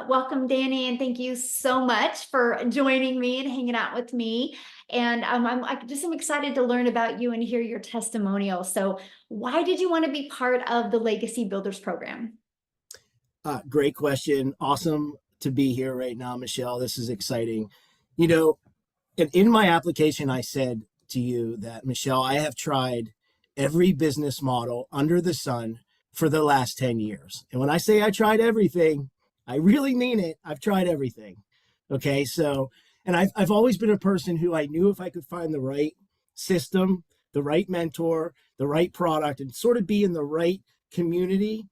Welcome, Danny, and thank you so much for joining me and hanging out with me. And I'm excited to learn about you and hear your testimonial. So, why did you want to be part of the Legacy Builders program? Great question. Awesome to be here right now, Michelle. This is exciting. You know, in my application, I said to you that, Michelle, I have tried every business model under the sun for the last 10 years. And when I say I tried everything, I really mean it. I've tried everything. Okay. So, and I've always been a person who I knew if I could find the right system, the right mentor, the right product, and sort of be in the right community,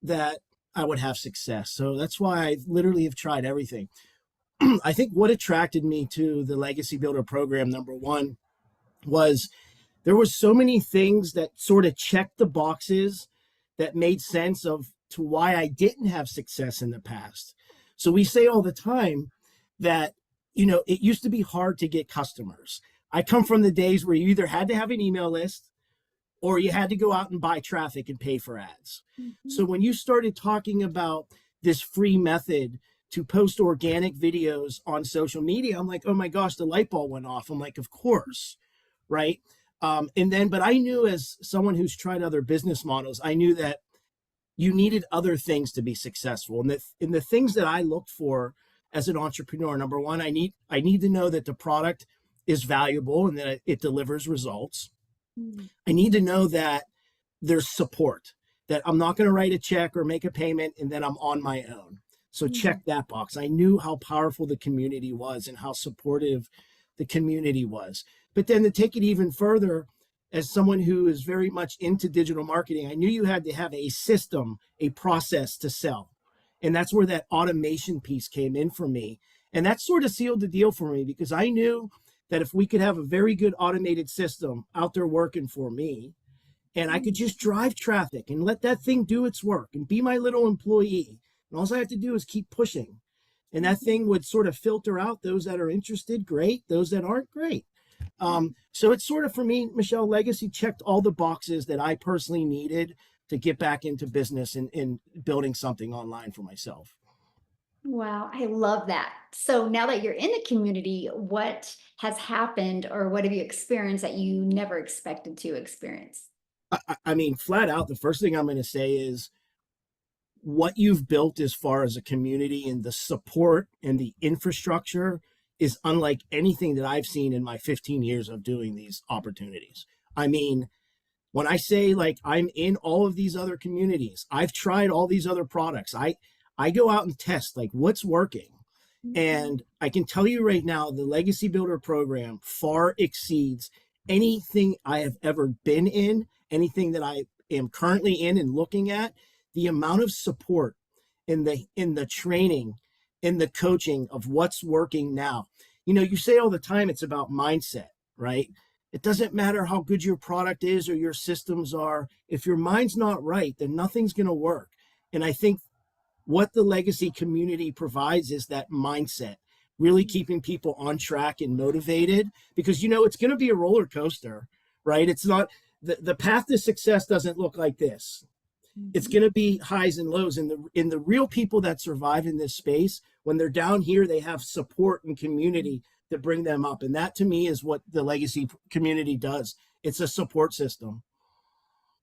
that I would have success. So that's why I literally have tried everything. I think what attracted me to the Legacy Builder program, number one, was there was so many things that sort of checked the boxes that made sense of to why I didn't have success in the past. So we say all the time that, it used to be hard to get customers. I come from the days where you either had to have an email list or you had to go out and buy traffic and pay for ads. Mhm. So when you started talking about this free method to post organic videos on social media, I'm like, oh my gosh, the light bulb went off. I'm like, of course, right? But I knew, as someone who's tried other business models, I knew that you needed other things to be successful. And the things that I looked for as an entrepreneur, number one, I need to know that the product is valuable and that it delivers results. Mm. I need to know that there's support, that I'm not going to write a check or make a payment and then I'm on my own. So Mhm. check that box. I knew how powerful the community was and how supportive the community was. But then to take it even further, as someone who is very much into digital marketing, I knew you had to have a system, a process to sell. And that's where that automation piece came in for me. And that sort of sealed the deal for me, because I knew that if we could have a very good automated system out there working for me, and I could just drive traffic and let that thing do its work and be my little employee. And all I have to do is keep pushing. And that Mhm. thing would sort of filter out those that are interested, great. Those that aren't, great. So it's sort of, for me, Michelle, Legacy checked all the boxes that I personally needed to get back into business and building something online for myself. Wow, I love that. So now that you're in the community, what has happened or what have you experienced that you never expected to experience? I mean, flat out, the first thing I'm going to say is what you've built as far as a community and the support and the infrastructure is unlike anything that I've seen in my 15 years of doing these opportunities. I mean, when I say, like, I'm in all of these other communities, I've tried all these other products. I go out and test, like, what's working. Mhm. And I can tell you right now, the Legacy Builder program far exceeds anything I have ever been in, anything that I am currently in and looking at. The amount of support in the training, in the coaching of what's working now. You say all the time it's about mindset, right? It doesn't matter how good your product is or your systems are. If your mind's not right, then nothing's going to work. And I think what the Legacy community provides is that mindset, really keeping people on track and motivated, because it's going to be a roller coaster, right? It's not the path to success doesn't look like this. It's Mhm. going to be highs and lows, and the real people that survive in this space, when they're down here, they have support and community to bring them up. And that, to me, is what the Legacy community does. It's a support system.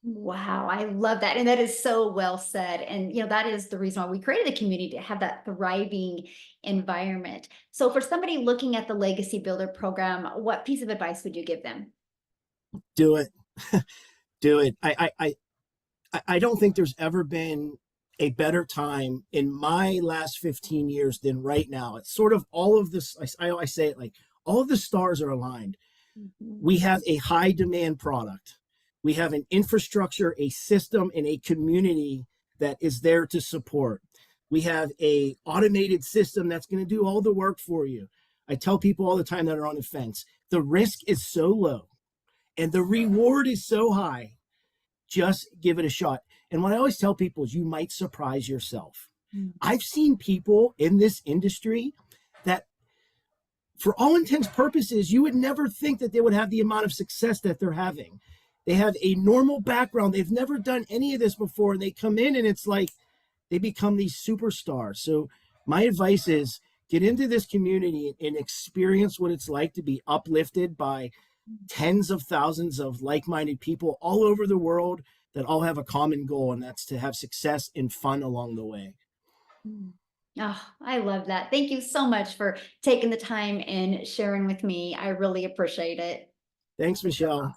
Wow, I love that. And that is so well said. And, that is the reason why we created a community to have that thriving environment. So, for somebody looking at the Legacy Builder program, what piece of advice would you give them? Do it. Do it. I don't think there's ever been a better time in my last 15 years than right now. It's sort of all of this. I say it like all of the stars are aligned. Mhm. We have a high demand product. We have an infrastructure, a system, and a community that is there to support. We have a automated system that's going to do all the work for you. I tell people all the time that are on the fence, the risk is so low and the reward is so high. Just give it a shot. And what I always tell people is you might surprise yourself. Mhm. I've seen people in this industry that, for all intents purposes, you would never think that they would have the amount of success that they're having. They have a normal background. They've never done any of this before. And they come in and it's like they become these superstars. So My advice is get into this community and experience what it's like to be uplifted by tens of thousands of like-minded people all over the world that all have a common goal, and that's to have success and fun along the way. Mm. Oh, I love that. Thank you so much for taking the time and sharing with me. I really appreciate it. Thanks, Michelle.